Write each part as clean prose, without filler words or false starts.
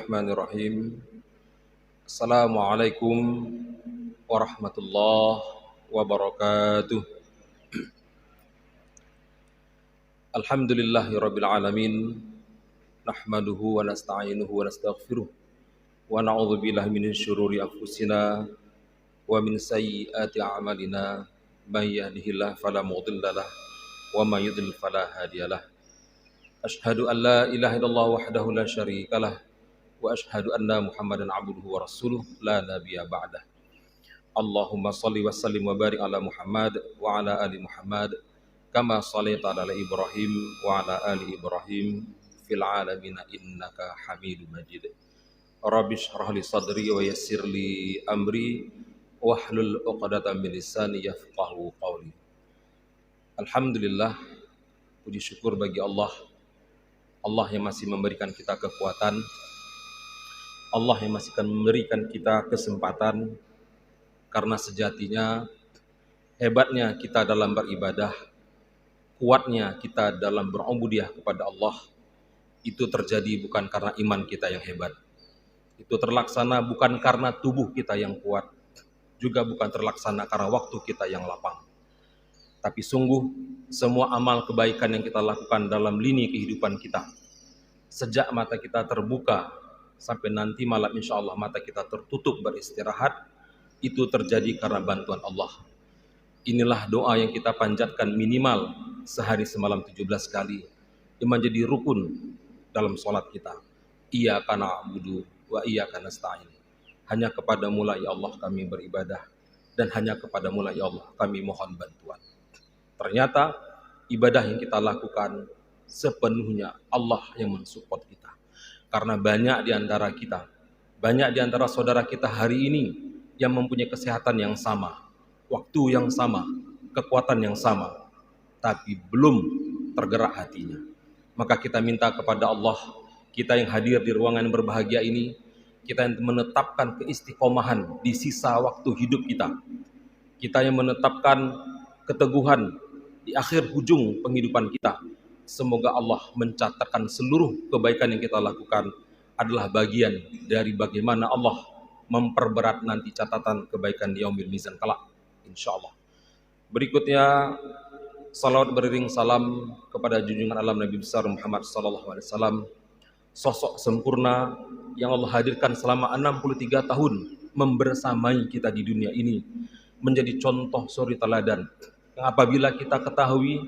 Bismillahirrahmanirrahim. Assalamualaikum warahmatullahi wabarakatuh. Alhamdulillahirabbil alamin. Nahmaduhu wa nasta'inuhu wa nastaghfiruh. Wa na'udzu billahi min syururi anfusina wa min sayyiati a'malina. May yahdihillahu fala mudilla lahu wa may yudlil fala hadiyalah. Asyhadu an la ilaha illallah wahdahu la syarikalah wa asyhadu anna Muhammadan abduhu wa rasuluh la nabiyya ba'dah. Allahumma shalli wa sallim wa barik ala Muhammad wa ala ali Muhammad kama shallaita ala Ibrahim wa ala ali Ibrahim fil alamin innaka Hamidum Majid. Rabbi shrah li sadri wa yassir li amri wahlul 'uqdatam min lisani yafqahu qawli. Alhamdulillah, puji syukur bagi Allah yang masih memberikan kita kekuatan, Allah yang masih akan memberikan kita kesempatan, karena sejatinya hebatnya kita dalam beribadah, kuatnya kita dalam berubudiyah kepada Allah, itu terjadi bukan karena iman kita yang hebat, itu terlaksana bukan karena tubuh kita yang kuat, juga bukan terlaksana karena waktu kita yang lapang. Tapi sungguh semua amal kebaikan yang kita lakukan dalam lini kehidupan kita, sejak mata kita terbuka sampai nanti malam insya Allah mata kita tertutup beristirahat, itu terjadi karena bantuan Allah. Inilah doa yang kita panjatkan minimal sehari semalam 17 kali, yang menjadi rukun dalam sholat kita. Iyyaka na'budu wa iyyaka nasta'in. Hanya kepadamu lah ya Allah kami beribadah, dan hanya kepadamu lah ya Allah kami mohon bantuan. Ternyata ibadah yang kita lakukan sepenuhnya Allah yang mensupport kita. Karena banyak di antara kita, banyak di antara saudara kita hari ini yang mempunyai kesehatan yang sama, waktu yang sama, kekuatan yang sama, tapi belum tergerak hatinya. Maka kita minta kepada Allah, kita yang hadir di ruangan yang berbahagia ini, kita yang menetapkan keistiqomahan di sisa waktu hidup kita, kita yang menetapkan keteguhan di akhir ujung penghidupan kita. Semoga Allah mencatatkan seluruh kebaikan yang kita lakukan adalah bagian dari bagaimana Allah memperberat nanti catatan kebaikan di yaumil mizan kelak, insyaallah. Berikutnya salawat beriring salam kepada junjungan alam Nabi besar Muhammad sallallahu alaihi wasallam, sosok sempurna yang Allah hadirkan selama 63 tahun membersamai kita di dunia ini, menjadi contoh suri teladan yang apabila kita ketahui,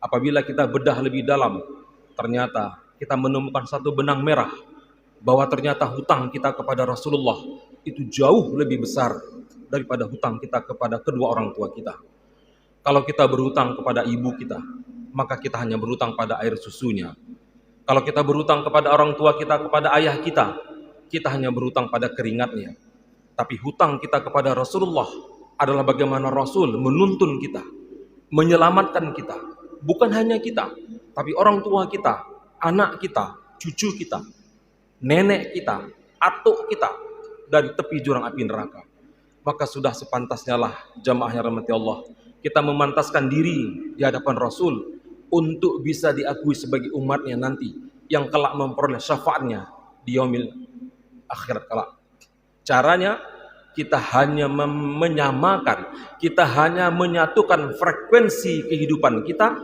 apabila kita bedah lebih dalam, ternyata kita menemukan satu benang merah bahwa ternyata hutang kita kepada Rasulullah itu jauh lebih besar daripada hutang kita kepada kedua orang tua kita. Kalau kita berhutang kepada ibu kita, maka kita hanya berhutang pada air susunya. Kalau kita berhutang kepada orang tua kita, kepada ayah kita, kita hanya berhutang pada keringatnya. Tapi hutang kita kepada Rasulullah adalah bagaimana Rasul menuntun kita, menyelamatkan kita. Bukan hanya kita, tapi orang tua kita, anak kita, cucu kita, nenek kita, atuk kita dari tepi jurang api neraka. Maka sudah sepantasnya lah jamaah yang rahmati Allah, kita memantaskan diri di hadapan Rasul untuk bisa diakui sebagai umatnya nanti yang kelak memperoleh syafaatnya di yaumil akhirat kelak. Caranya kita hanya menyamakan, kita hanya menyatukan frekuensi kehidupan kita,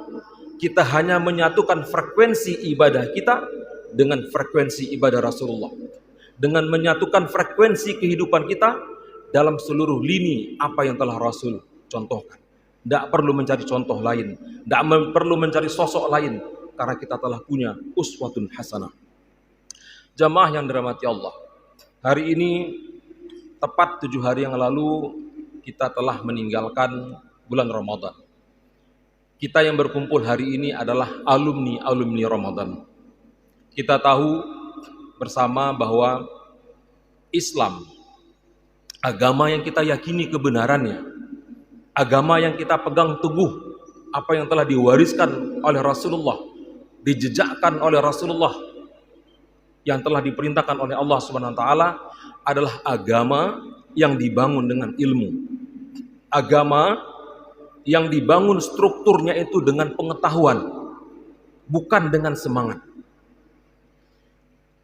kita hanya menyatukan frekuensi ibadah kita dengan frekuensi ibadah Rasulullah, dengan menyatukan frekuensi kehidupan kita dalam seluruh lini apa yang telah Rasul contohkan. Tidak perlu mencari contoh lain, tidak perlu mencari sosok lain, karena kita telah punya uswatun hasanah. Jamaah yang dirahmati Allah, hari ini tepat 7 hari yang lalu kita telah meninggalkan bulan Ramadan. Kita yang berkumpul hari ini adalah alumni Ramadan. Kita tahu bersama bahwa Islam, agama yang kita yakini kebenarannya, agama yang kita pegang teguh, apa yang telah diwariskan oleh Rasulullah, dijejakkan oleh Rasulullah, yang telah diperintahkan oleh Allah Subhanahu wa taala, adalah agama yang dibangun dengan ilmu. Agama yang dibangun strukturnya itu dengan pengetahuan, bukan dengan semangat.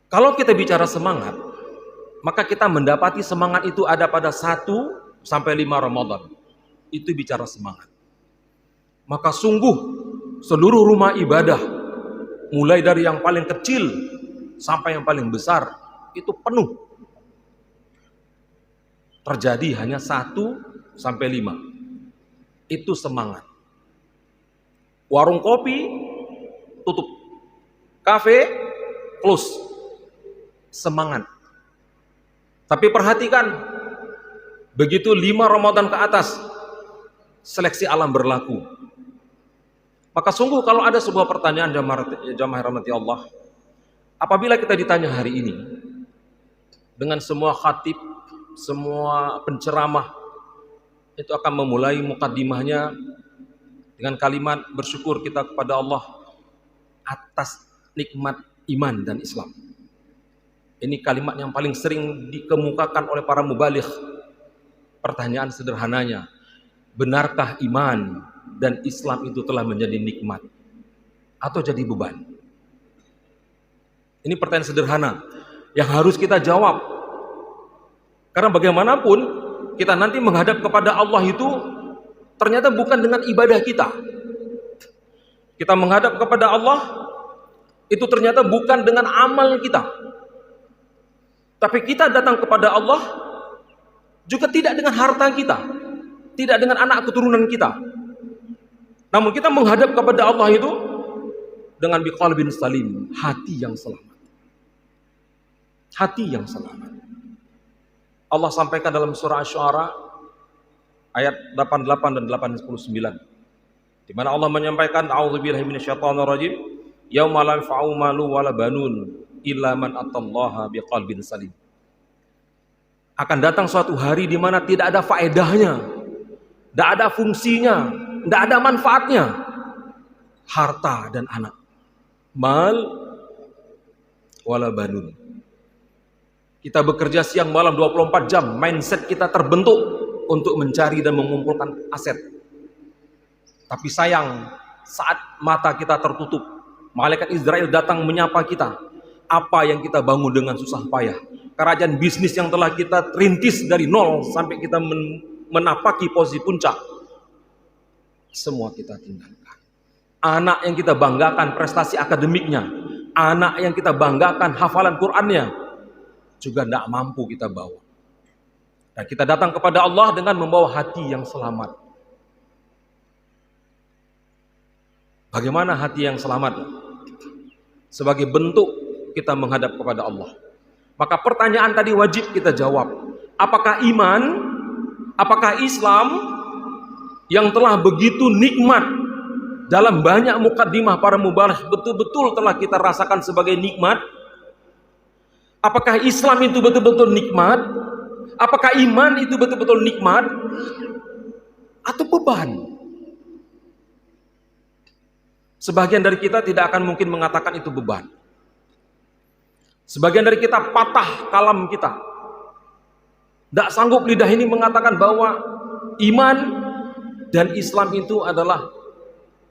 Kalau kita bicara semangat, maka kita mendapati semangat itu ada pada 1 sampai 5 Ramadan. Itu bicara semangat. Maka sungguh seluruh rumah ibadah, mulai dari yang paling kecil sampai yang paling besar, itu penuh. Terjadi hanya 1 sampai 5. Itu semangat. Warung kopi tutup, kafe close. Semangat. Tapi perhatikan, begitu 5 Ramadan ke atas, seleksi alam berlaku. Maka sungguh kalau ada sebuah pertanyaan jamaah rahmati Allah, apabila kita ditanya hari ini dengan semua khatib, semua penceramah, itu akan memulai mukaddimahnya dengan kalimat bersyukur kita kepada Allah atas nikmat iman dan Islam. Ini kalimat yang paling sering dikemukakan oleh para mubaligh. Pertanyaan sederhananya, benarkah iman dan Islam itu telah menjadi nikmat atau jadi beban? Ini pertanyaan sederhana yang harus kita jawab. Karena bagaimanapun kita nanti menghadap kepada Allah itu ternyata bukan dengan ibadah kita. Kita menghadap kepada Allah itu ternyata bukan dengan amal kita. Tapi kita datang kepada Allah juga tidak dengan harta kita, tidak dengan anak keturunan kita. Namun kita menghadap kepada Allah itu dengan biqalbin salim, hati yang selamat. Hati yang selamat. Allah sampaikan dalam surah Asy-Syu'ara ayat 88 dan 89, di mana Allah menyampaikan a'udzubillahi minasyaitonirrajim, yauma la yanfa'u malu wala banun illa man atallaha biqalbin salim. Akan datang suatu hari di mana tidak ada faedahnya, tidak ada fungsinya, tidak ada manfaatnya harta dan anak, mal wala banun. Kita bekerja siang malam 24 jam, mindset kita terbentuk untuk mencari dan mengumpulkan aset. Tapi sayang, saat mata kita tertutup, malaikat Israel datang menyapa kita. Apa yang kita bangun dengan susah payah, kerajaan bisnis yang telah kita rintis dari nol sampai kita menapaki posisi puncak, semua kita tinggalkan. Anak yang kita banggakan prestasi akademiknya, anak yang kita banggakan hafalan Qur'annya, juga tidak mampu kita bawa. Dan kita datang kepada Allah dengan membawa hati yang selamat. Bagaimana hati yang selamat? Sebagai bentuk kita menghadap kepada Allah. Maka pertanyaan tadi wajib kita jawab. Apakah iman, apakah Islam yang telah begitu nikmat dalam banyak mukaddimah para mubaligh betul-betul telah kita rasakan sebagai nikmat? Apakah Islam itu betul-betul nikmat? Apakah iman itu betul-betul nikmat? Atau beban? Sebagian dari kita tidak akan mungkin mengatakan itu beban. Sebagian dari kita patah kalam kita. Tidak sanggup lidah ini mengatakan bahwa iman dan Islam itu adalah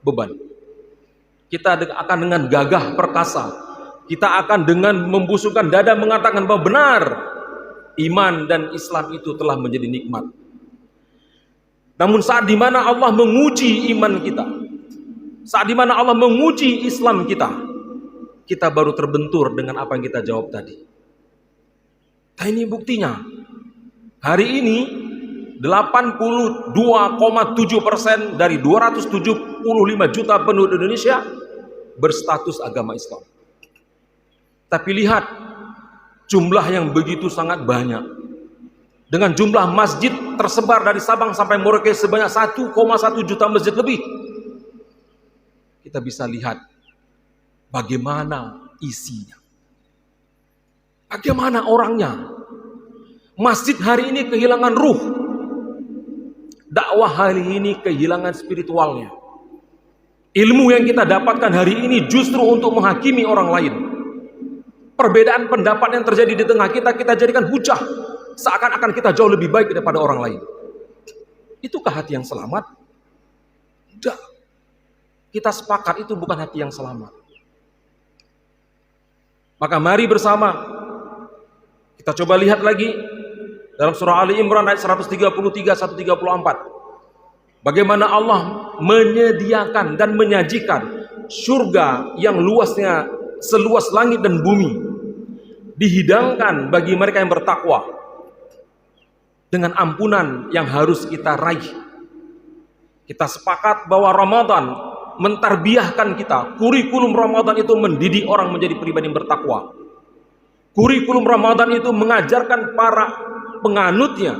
beban. Kita akan dengan gagah perkasa, kita akan dengan membusungkan dada mengatakan bahwa benar iman dan Islam itu telah menjadi nikmat. Namun saat dimana Allah menguji iman kita, saat dimana Allah menguji Islam kita baru terbentur dengan apa yang kita jawab tadi. Nah, ini buktinya. Hari ini 82,7% dari 275 juta penduduk Indonesia berstatus agama Islam. Tapi lihat jumlah yang begitu sangat banyak. Dengan jumlah masjid tersebar dari Sabang sampai Merauke sebanyak 1,1 juta masjid lebih. Kita bisa lihat bagaimana isinya, bagaimana orangnya. Masjid hari ini kehilangan ruh, dakwah hari ini kehilangan spiritualnya. Ilmu yang kita dapatkan hari ini justru untuk menghakimi orang lain. Perbedaan pendapat yang terjadi di tengah kita jadikan hujah, seakan-akan kita jauh lebih baik daripada orang lain. Itukah hati yang selamat? Tidak. Kita sepakat itu bukan hati yang selamat. Maka mari bersama kita coba lihat lagi dalam surah Ali Imran ayat 133 134. Bagaimana Allah menyediakan dan menyajikan surga yang luasnya seluas langit dan bumi, dihidangkan bagi mereka yang bertakwa dengan ampunan yang harus kita raih. Kita sepakat bahwa Ramadan mentarbiahkan kita. Kurikulum Ramadan itu mendidik orang menjadi pribadi yang bertakwa. Kurikulum Ramadan itu mengajarkan para penganutnya,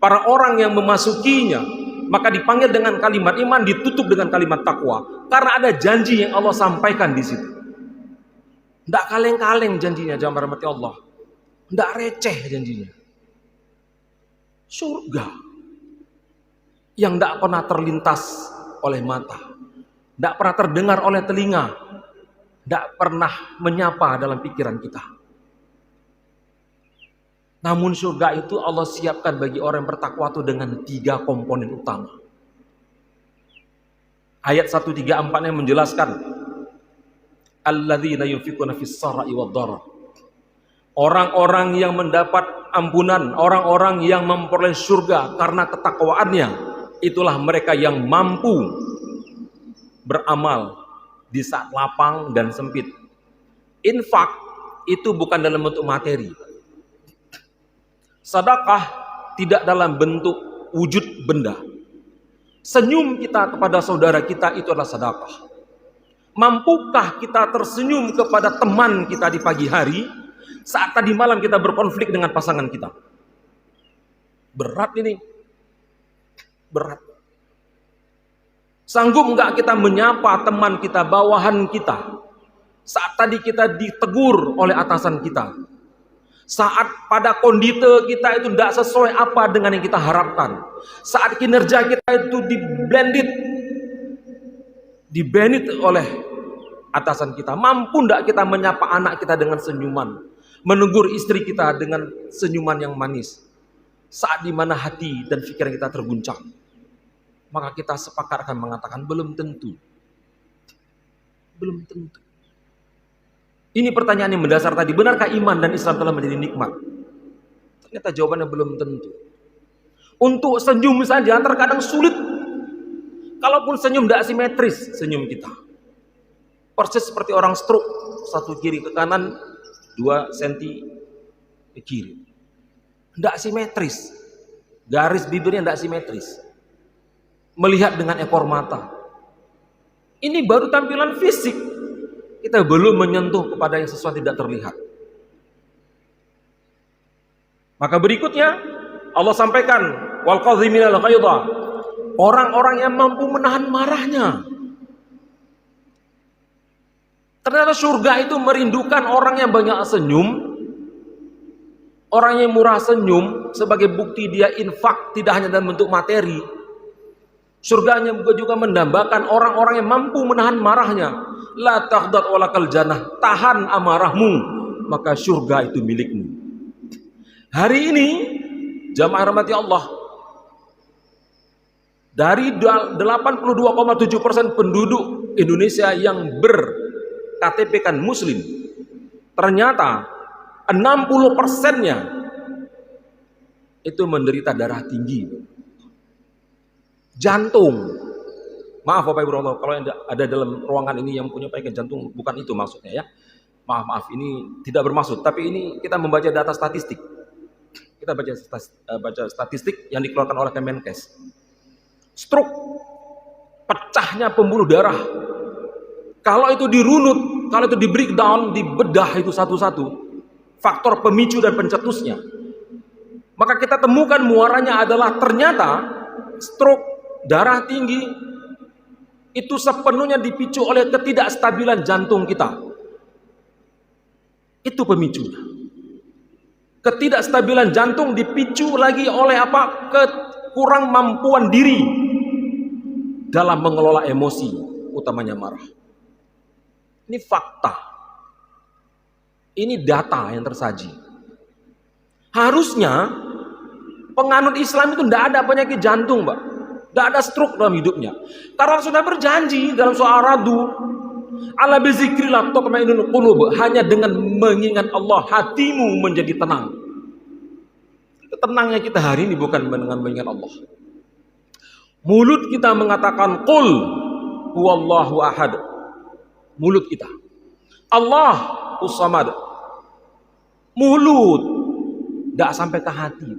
para orang yang memasukinya, maka dipanggil dengan kalimat iman, ditutup dengan kalimat takwa. Karena ada janji yang Allah sampaikan di situ. Tidak kaleng-kaleng janjinya, jamaah rahmati Allah. Tidak receh janjinya. Surga yang tidak pernah terlintas oleh mata, tidak pernah terdengar oleh telinga, tidak pernah menyapa dalam pikiran kita. Namun surga itu Allah siapkan bagi orang yang bertakwa itu dengan 3 komponen utama. Ayat 134 yang menjelaskan, alladzina yunfikuna fis sarai wad dharra. Orang-orang yang mendapat ampunan, orang-orang yang memperoleh surga karena ketakwaannya, itulah mereka yang mampu beramal di saat lapang dan sempit. Infak itu bukan dalam bentuk materi. Sedekah tidak dalam bentuk wujud benda. Senyum kita kepada saudara kita itu adalah sedekah. Mampukah kita tersenyum kepada teman kita di pagi hari saat tadi malam kita berkonflik dengan pasangan kita? Berat ini. Berat. Sanggup enggak kita menyapa teman kita, bawahan kita, saat tadi kita ditegur oleh atasan kita? Saat pada kondite kita itu tidak sesuai apa dengan yang kita harapkan. Saat kinerja kita itu dibandit oleh atasan kita. Mampu tidak kita menyapa anak kita dengan senyuman, menegur istri kita dengan senyuman yang manis, saat dimana hati dan pikiran kita terguncang? Maka kita sepakat akan mengatakan belum tentu. Belum tentu. Ini pertanyaan yang mendasar tadi, benarkah iman dan Islam telah menjadi nikmat? Ternyata jawabannya belum tentu. Untuk senyum saja terkadang sulit. Kalaupun senyum tidak simetris senyum kita. Persis seperti orang stroke, satu kiri ke kanan, 2 senti ke kiri. Tidak simetris. Garis bibirnya tidak simetris. Melihat dengan ekor mata. Ini baru tampilan fisik. Kita belum menyentuh kepada yang sesuatu tidak terlihat. Maka berikutnya Allah sampaikan, wal qadhiminal ghaidha. Orang-orang yang mampu menahan marahnya. Ternyata surga itu merindukan orang yang banyak senyum. Orang yang murah senyum sebagai bukti dia infak tidak hanya dalam bentuk materi. Surganya juga mendambakan orang-orang yang mampu menahan marahnya. La taghdad walakal jannah, tahan amarahmu, maka surga itu milikmu. Hari ini jamaah rahmati Allah, dari 82,7% penduduk Indonesia yang ber-KTP-kan muslim, ternyata 60%-nya itu menderita darah tinggi, jantung. Maaf Bapak Ibu Allah, kalau ada dalam ruangan ini yang punya penyakit jantung, bukan itu maksudnya ya. Maaf, ini tidak bermaksud, tapi ini kita membaca data statistik. Kita baca statistik yang dikeluarkan oleh Kemenkes. Stroke, pecahnya pembuluh darah. Kalau itu dirunut, kalau itu di breakdown, dibedah itu satu-satu, faktor pemicu dan pencetusnya, maka kita temukan muaranya adalah ternyata stroke, darah tinggi, itu sepenuhnya dipicu oleh ketidakstabilan jantung kita. Itu pemicunya. Ketidakstabilan jantung dipicu lagi oleh apa? Kurang mampuan diri dalam mengelola emosi, utamanya marah. Ini fakta. Ini data yang tersaji. Harusnya penganut Islam itu tidak ada penyakit jantung, Mbak. Tidak ada stroke dalam hidupnya. Karena sudah berjanji dalam surah Ar-Ra'd, Ala bizikrillah tatma'innul qulub. Hanya dengan mengingat Allah hatimu menjadi tenang. Tenangnya kita hari ini bukan dengan mengingat Allah. Mulut kita mengatakan qul huwallahu ahad. Mulut kita. Allahus samad. Mulut tidak sampai ke hati.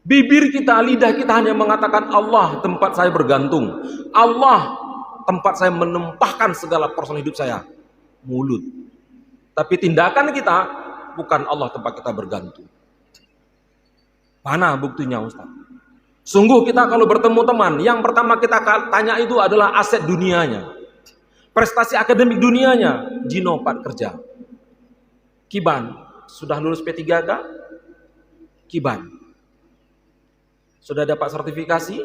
Bibir kita, lidah kita hanya mengatakan Allah tempat saya bergantung. Allah tempat saya menempahkan segala persoalan hidup saya. Mulut. Tapi tindakan kita bukan Allah tempat kita bergantung. Mana buktinya Ustaz? Sungguh kita kalau bertemu teman, yang pertama kita tanya itu adalah aset dunianya. Prestasi akademik dunianya. Jinopat kerja. Kiban. Sudah lulus P3 kah? Kiban. Sudah dapat sertifikasi?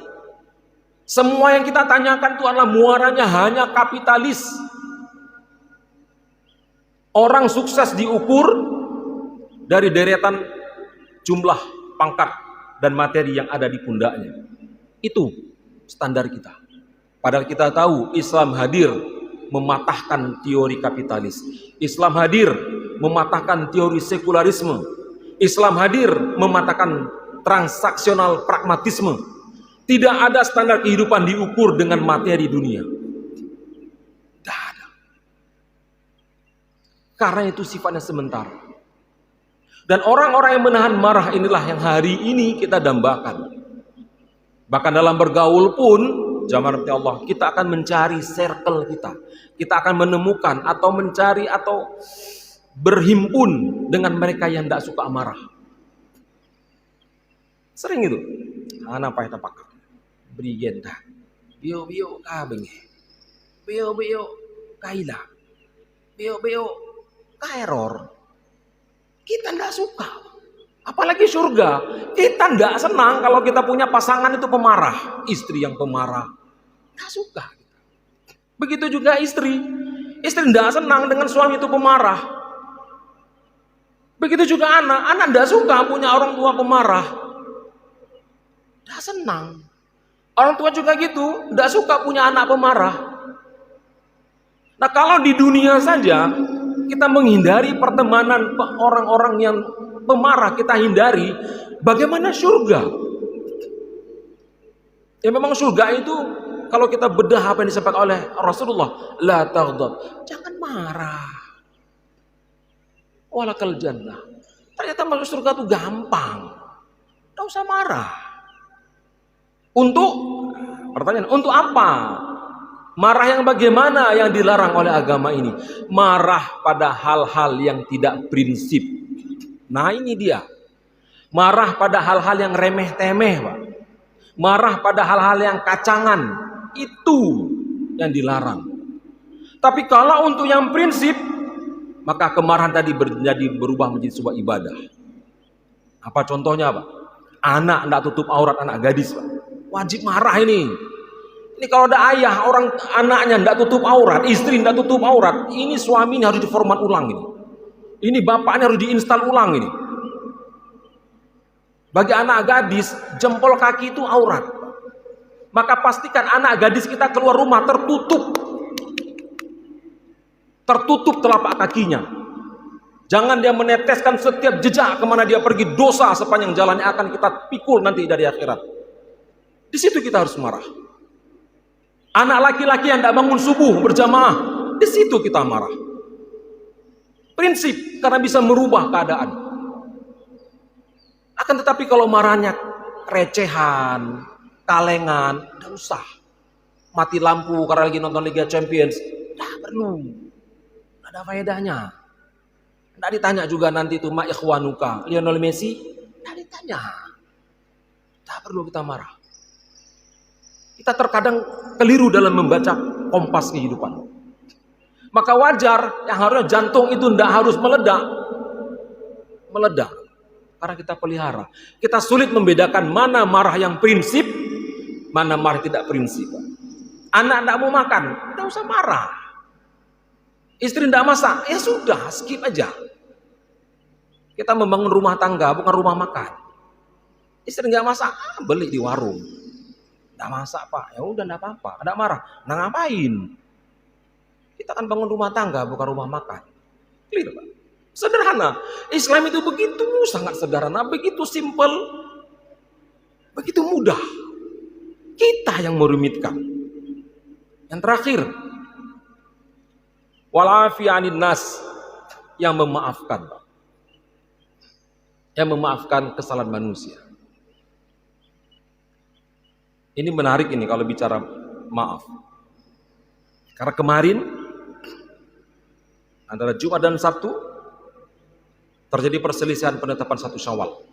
Semua yang kita tanyakan itu adalah muaranya hanya kapitalis. Orang sukses diukur dari deretan jumlah pangkat dan materi yang ada di pundaknya. Itu standar kita. Padahal kita tahu Islam hadir mematahkan teori kapitalis. Islam hadir mematahkan teori sekularisme. Islam hadir mematahkan transaksional pragmatisme. Tidak ada standar kehidupan diukur dengan materi dunia. Tidak ada. Karena itu sifatnya sementara. Dan orang-orang yang menahan marah inilah yang hari ini kita dambakan. Bahkan dalam bergaul pun, zaman Allah, kita akan mencari circle kita. Kita akan menemukan atau mencari atau berhimpun dengan mereka yang tidak suka marah. Sering itu. Anak apa yang tapak? Berigen dah. Bio kabenge. Bio kaila. Bio kaeror. Kita tidak suka. Apalagi surga. Kita tidak senang kalau kita punya pasangan itu pemarah. Istri yang pemarah. Tidak suka. Begitu juga istri. Istri tidak senang dengan suami itu pemarah. Begitu juga anak. Anak tidak suka punya orang tua pemarah. Tidak senang. Orang tua juga gitu. Tidak suka punya anak pemarah. Nah kalau di dunia saja kita menghindari pertemanan orang-orang yang pemarah, kita hindari, bagaimana surga? Ya memang surga itu kalau kita bedah apa yang disampaikan oleh Rasulullah, la taghdab, jangan marah. Walakal jannah. Ternyata masuk surga itu gampang. Tidak usah marah. Untuk pertanyaan, untuk apa? Marah yang bagaimana yang dilarang oleh agama ini? Marah pada hal-hal yang tidak prinsip. Nah ini dia. Marah pada hal-hal yang remeh-temeh, Pak. Marah pada hal-hal yang kacangan. Itu yang dilarang. Tapi kalau untuk yang prinsip, maka kemarahan tadi berubah menjadi sebuah ibadah. Apa contohnya, Pak? Anak tidak tutup aurat, anak gadis, Pak. Wajib marah ini. Ini kalau ada ayah, orang anaknya tidak tutup aurat, istri tidak tutup aurat, ini suaminya harus diformat ulang ini. Ini bapaknya harus diinstal ulang ini. Bagi anak gadis, jempol kaki itu aurat. Maka pastikan anak gadis kita keluar rumah tertutup. Tertutup telapak kakinya. Jangan dia meneteskan setiap jejak kemana dia pergi, dosa sepanjang jalannya akan kita pikul nanti dari akhirat. Di situ kita harus marah. Anak laki-laki yang tidak bangun subuh berjamaah, di situ kita marah. Prinsip, karena bisa merubah keadaan. Akan tetapi kalau marahnya recehan, kalengan, tidak usah. Mati lampu karena lagi nonton Liga Champions, tidak perlu. Tidak ada faedahnya. Tidak ditanya juga nanti itu ma ikhwanuka, Lionel Messi, tidak ditanya. Tidak perlu kita marah. Kita terkadang keliru dalam membaca kompas kehidupan. Maka wajar yang harusnya jantung itu tidak harus meledak. Meledak. Karena kita pelihara. Kita sulit membedakan mana marah yang prinsip, mana marah tidak prinsip. Anak tidak mau makan, tidak usah marah. Istri tidak masak, ya sudah, skip aja. Kita membangun rumah tangga, bukan rumah makan. Istri nggak masak, beli di warung. Nggak masak Pak, ya udah nggak apa-apa, ada marah. Nah ngapain? Kita akan bangun rumah tangga, bukan rumah makan. Clear, Pak? Sederhana. Islam itu begitu sangat sederhana, begitu simple, begitu mudah. Kita yang merumitkan. Yang terakhir, walafi anin nas, yang memaafkan, Pak. Yang memaafkan kesalahan manusia. Ini menarik ini kalau bicara maaf. Karena kemarin antara Jumat dan Sabtu terjadi perselisihan penetapan 1 Syawal.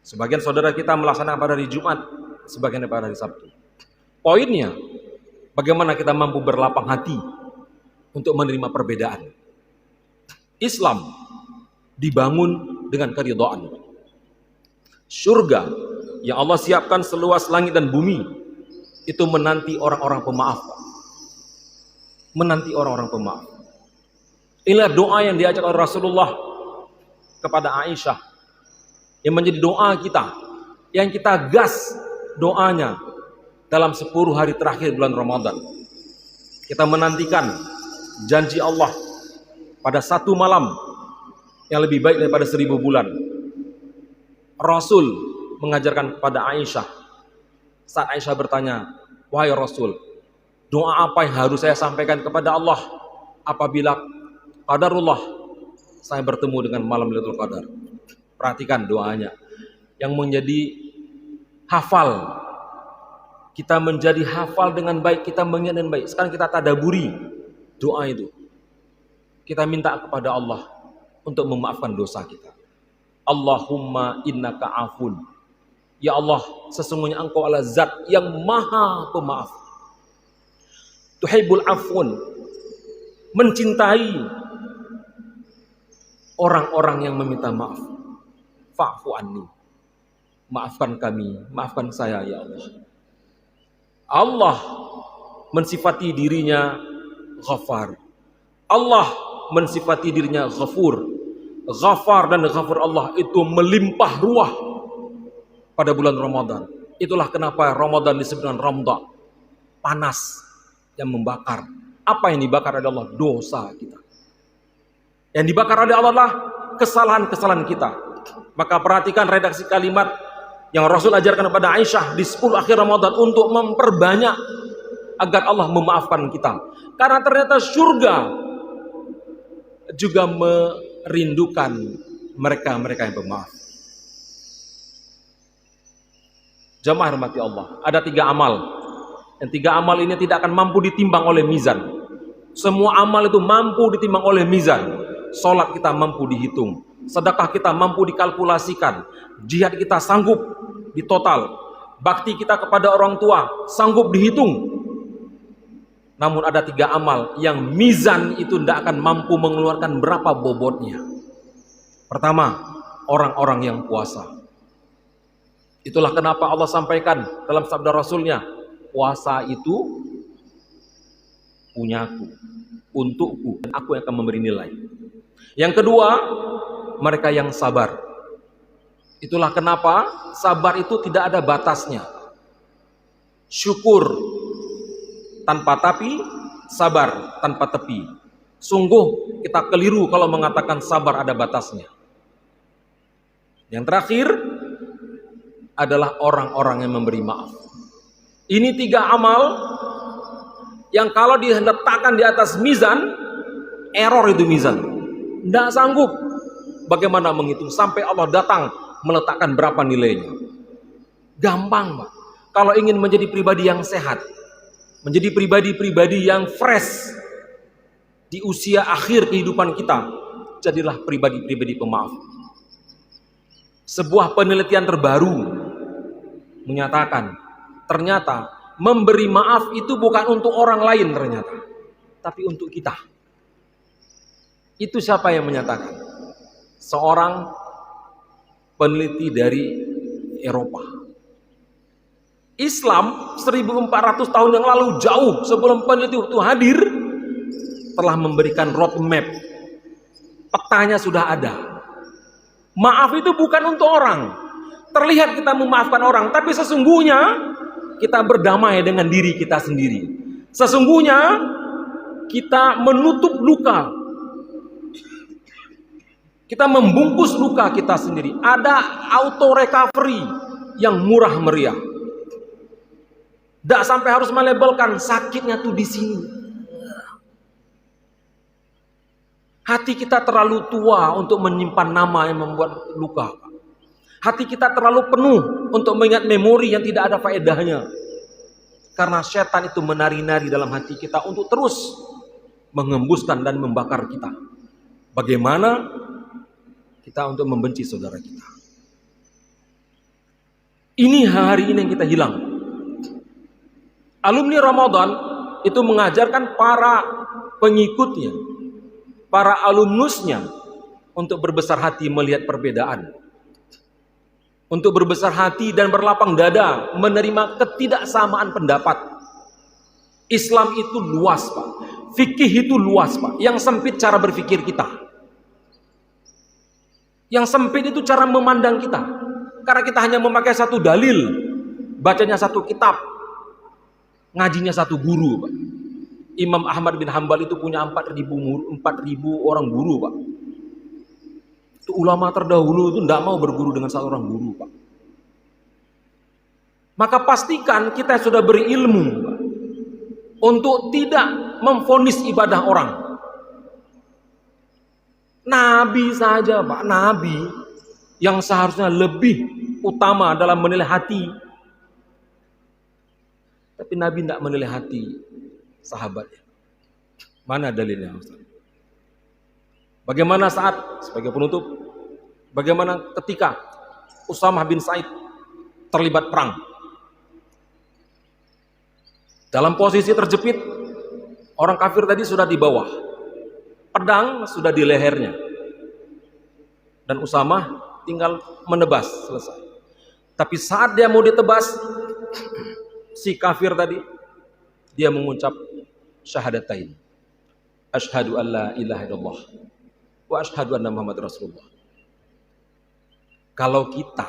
Sebagian saudara kita melaksanakan pada hari Jumat, sebagian pada hari Sabtu. Poinnya, bagaimana kita mampu berlapang hati untuk menerima perbedaan. Islam dibangun dengan keridhaan. Surga yang Allah siapkan seluas langit dan bumi itu menanti orang-orang pemaaf. Menanti orang-orang pemaaf. Inilah doa yang diajak oleh Rasulullah kepada Aisyah, yang menjadi doa kita, yang kita gas doanya dalam 10 hari terakhir bulan Ramadan. Kita menantikan janji Allah pada 1 malam yang lebih baik daripada 1000 bulan. Rasul mengajarkan kepada Aisyah, saat Aisyah bertanya, wahai Rasul, doa apa yang harus saya sampaikan kepada Allah apabila qadarullah saya bertemu dengan malam Lailatul Qadar? Perhatikan doanya yang menjadi hafal. Kita menjadi hafal dengan baik, kita mengingat dengan baik. Sekarang kita tadaburi doa itu. Kita minta kepada Allah untuk memaafkan dosa kita. Allahumma innaka afun. Ya Allah, sesungguhnya Engkau adalah zat yang maha pemaaf. Tuhibbul afun, mencintai orang-orang yang meminta maaf. Fa'fu anni, maafkan kami, maafkan saya ya Allah. Allah mensifati dirinya Ghaffar. Allah mensifati dirinya Ghafur. Ghafar dan Ghafur Allah itu melimpah ruah pada bulan Ramadan. Itulah kenapa Ramadan disebut dengan Ramda, panas yang membakar. Apa yang dibakar adalah dosa kita. Yang dibakar oleh Allah adalah kesalahan-kesalahan kita. Maka perhatikan redaksi kalimat yang Rasul ajarkan kepada Aisyah di 10 akhir Ramadan untuk memperbanyak agar Allah memaafkan kita. Karena ternyata surga juga merindukan mereka-mereka yang pemaaf. Jamaah hormati Allah, ada 3 amal. Yang 3 amal ini tidak akan mampu ditimbang oleh mizan. Semua amal itu mampu ditimbang oleh mizan. Salat kita mampu dihitung, sedekah kita mampu dikalkulasikan, jihad kita sanggup ditotal, bakti kita kepada orang tua sanggup dihitung. Namun ada 3 amal yang mizan itu tidak akan mampu mengeluarkan berapa bobotnya. Pertama, orang-orang yang puasa. Itulah kenapa Allah sampaikan dalam sabda Rasulnya, puasa itu punyaku, untukku, dan aku yang akan memberi nilai. Yang kedua, mereka yang sabar. Itulah kenapa sabar itu tidak ada batasnya. Syukur tanpa tapi, sabar tanpa tepi. Sungguh kita keliru kalau mengatakan sabar ada batasnya. Yang terakhir adalah orang-orang yang memberi maaf. Ini 3 amal yang kalau diletakkan di atas mizan, error itu mizan. Tidak sanggup bagaimana menghitung sampai Allah datang meletakkan berapa nilainya. Gampang, Pak. Kalau ingin menjadi pribadi yang sehat, menjadi pribadi-pribadi yang fresh di usia akhir kehidupan kita, jadilah pribadi-pribadi pemaaf. Sebuah penelitian terbaru menyatakan ternyata memberi maaf itu bukan untuk orang lain ternyata, tapi untuk kita. Itu siapa yang menyatakan? Seorang peneliti dari Eropa. Islam 1400 tahun yang lalu, jauh sebelum peneliti itu hadir, telah memberikan roadmap. Petanya sudah ada. Maaf itu bukan untuk orang. Terlihat kita memaafkan orang, tapi sesungguhnya kita berdamai dengan diri kita sendiri. Sesungguhnya kita menutup luka, kita membungkus luka kita sendiri. Ada auto recovery yang murah meriah. Tidak sampai harus melabelkan sakitnya tuh di sini. Hati kita terlalu tua untuk menyimpan nama yang membuat luka. Hati kita terlalu penuh untuk mengingat memori yang tidak ada faedahnya. Karena setan itu menari-nari dalam hati kita untuk terus mengembuskan dan membakar kita. Bagaimana kita untuk membenci saudara kita? Ini hari ini yang kita hilang. Alumni Ramadan itu mengajarkan para pengikutnya, para alumnusnya untuk berbesar hati melihat perbedaan. Untuk berbesar hati dan berlapang dada menerima ketidaksamaan pendapat. Islam itu luas, Pak. Fikih itu luas, Pak. Yang sempit cara berpikir kita. Yang sempit itu cara memandang kita. Karena kita hanya memakai satu dalil, bacanya satu kitab, ngajinya satu guru, Pak. Imam Ahmad bin Hambal itu punya 4.000 orang guru, Pak. Itu ulama terdahulu itu tidak mau berguru dengan satu orang guru, Pak. Maka pastikan kita sudah berilmu, Pak, untuk tidak memvonis ibadah orang. Nabi saja, Pak, Nabi yang seharusnya lebih utama dalam menilai hati, tapi Nabi tidak menilai hati sahabatnya. Mana dalilnya, Ustaz? Bagaimana saat, sebagai penutup, bagaimana ketika Usamah bin Said terlibat perang? Dalam posisi terjepit, orang kafir tadi sudah di bawah, pedang sudah di lehernya, dan Usamah tinggal menebas, selesai. Tapi saat dia mau ditebas, si kafir tadi, dia mengucap syahadatain, asyhadu an la ilaha illallah wa asyhadu anna Muhammad Rasulullah. Kalau kita,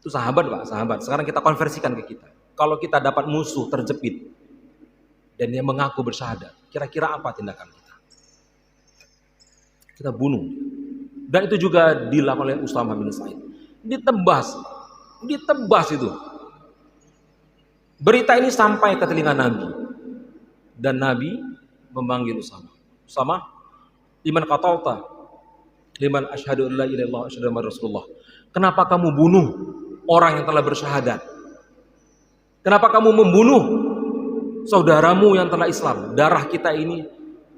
itu sahabat, Pak, sahabat. Sekarang kita konversikan ke kita. Kalau kita dapat musuh terjepit dan dia mengaku bersyahadat, kira-kira apa tindakan kita? Kita bunuh. Dan itu juga dilakukan oleh Usamah bin Said. Ditebas itu. Berita ini sampai ke telinga Nabi. Dan Nabi memanggil Usamah. Usamah, liman qatalta, liman asyhadu an la ilaha illallah asyhadu anna Rasulullah. Kenapa kamu bunuh orang yang telah bersyahadat? Kenapa kamu membunuh saudaramu yang telah Islam? Darah kita ini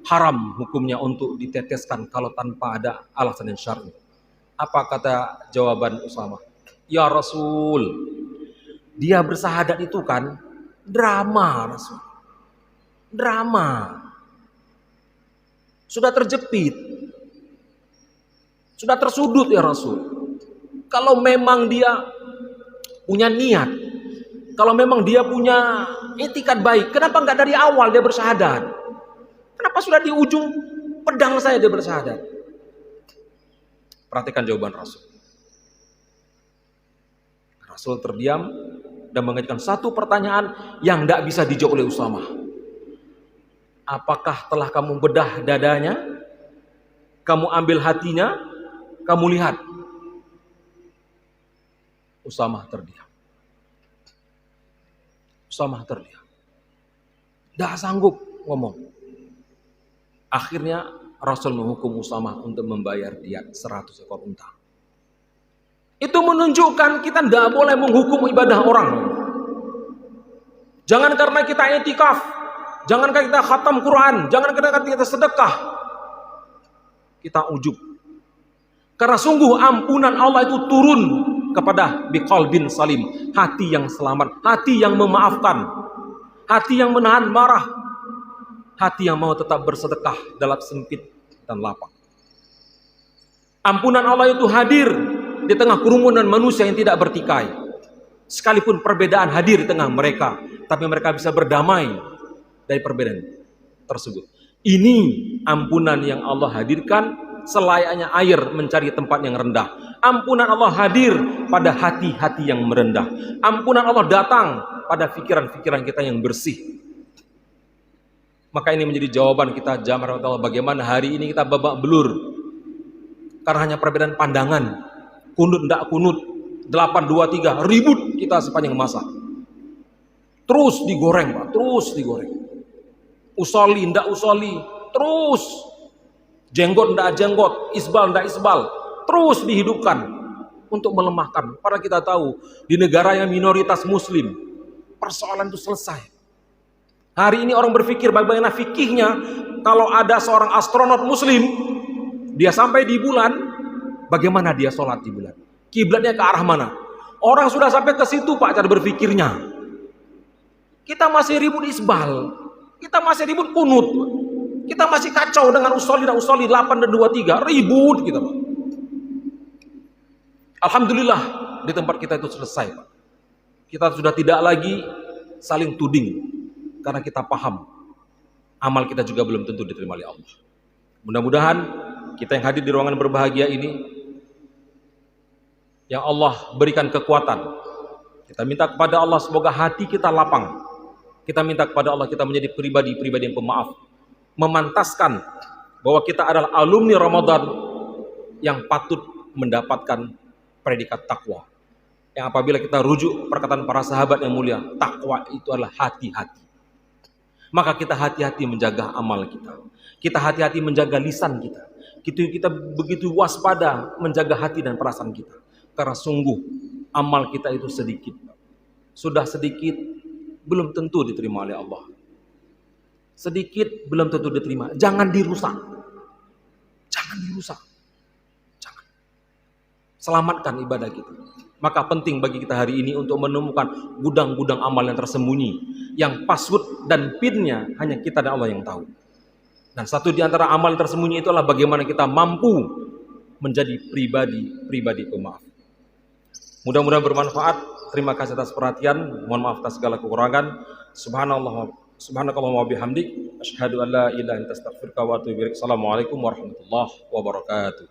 haram hukumnya untuk diteteskan kalau tanpa ada alasan yang syar'i. Apa kata jawaban Usamah? Ya Rasul, dia bersyahadat itu kan drama, Rasul. Drama. Sudah terjepit. Sudah tersudut, ya Rasul. Kalau memang dia punya niat, kalau memang dia punya etikat baik, kenapa enggak dari awal dia bersyahadat? Kenapa sudah di ujung pedang saya dia bersyahadat? Perhatikan jawaban Rasul. Rasul terdiam dan mengajukan satu pertanyaan yang tidak bisa dijawab oleh Usamah. Apakah telah kamu bedah dadanya? Kamu ambil hatinya? Kamu lihat? Usamah terdiam. Usamah terdiam. Tidak sanggup ngomong. Akhirnya Rasul menghukum Usamah untuk membayar diat 100 ekor unta. Itu menunjukkan kita tidak boleh menghukum ibadah orang. Jangan karena kita i'tikaf, jangan karena kita khatam Quran, jangan karena kita sedekah, kita ujub. Karena sungguh ampunan Allah itu turun kepada biqalbin salim, hati yang selamat, hati yang memaafkan, hati yang menahan marah, hati yang mau tetap bersedekah dalam sempit dan lapang. Ampunan Allah itu hadir di tengah kerumunan manusia yang tidak bertikai. Sekalipun perbedaan hadir di tengah mereka, tapi mereka bisa berdamai dari perbedaan tersebut. Ini ampunan yang Allah hadirkan selayaknya air mencari tempat yang rendah. Ampunan Allah hadir pada hati-hati yang merendah. Ampunan Allah datang pada pikiran-pikiran kita yang bersih. Maka ini menjadi jawaban kita jamaah rahmatullah, bagaimana hari ini kita babak belur karena hanya perbedaan pandangan. Kunut ndak kunut, 8-2-3, ribut kita sepanjang masa. Terus digoreng, Pak, terus digoreng. Usoli ndak usoli, terus jenggot ndak jenggot, isbal ndak isbal, terus dihidupkan untuk melemahkan. Padahal kita tahu di negara yang minoritas muslim persoalan itu selesai. Hari ini orang berpikir bagaimana fikihnya kalau ada seorang astronot muslim, dia sampai di bulan, bagaimana dia sholat di bulan? Kiblatnya ke arah mana? Orang sudah sampai ke situ, Pak, cara berpikirnya. Kita masih ribut isbal, kita masih ribut kunut, kita masih kacau dengan usoli dan usoli 8 dan 2-3, ribut kita, Pak. Alhamdulillah di tempat kita itu selesai, Pak. Kita sudah tidak lagi saling tuding. Karena kita paham amal kita juga belum tentu diterima oleh Allah. Mudah-mudahan kita yang hadir di ruangan berbahagia ini, yang Allah berikan kekuatan, kita minta kepada Allah semoga hati kita lapang. Kita minta kepada Allah kita menjadi pribadi-pribadi yang pemaaf, memantaskan bahwa kita adalah alumni Ramadan yang patut mendapatkan predikat takwa. Yang apabila kita rujuk perkataan para sahabat yang mulia, takwa itu adalah hati-hati. Maka kita hati-hati menjaga amal kita. Kita hati-hati menjaga lisan kita. Kita begitu waspada menjaga hati dan perasaan kita. Karena sungguh amal kita itu sedikit. Sudah sedikit belum tentu diterima oleh Allah. Sedikit belum tentu diterima. Jangan dirusak. Jangan dirusak. Jangan. Selamatkan ibadah kita. Maka penting bagi kita hari ini untuk menemukan gudang-gudang amal yang tersembunyi, yang password dan pinnya hanya kita dan Allah yang tahu. Dan satu di antara amal yang tersembunyi itu adalah bagaimana kita mampu menjadi pribadi pemaaf. Mudah-mudahan bermanfaat. Terima kasih atas perhatian. Mohon maaf atas segala kekurangan. Subhanakallahumma wa bihamdik, asyhadu an la ilaha illa anta astaghfiruka wa atubu ilaik. Assalamualaikum warahmatullahi wabarakatuh.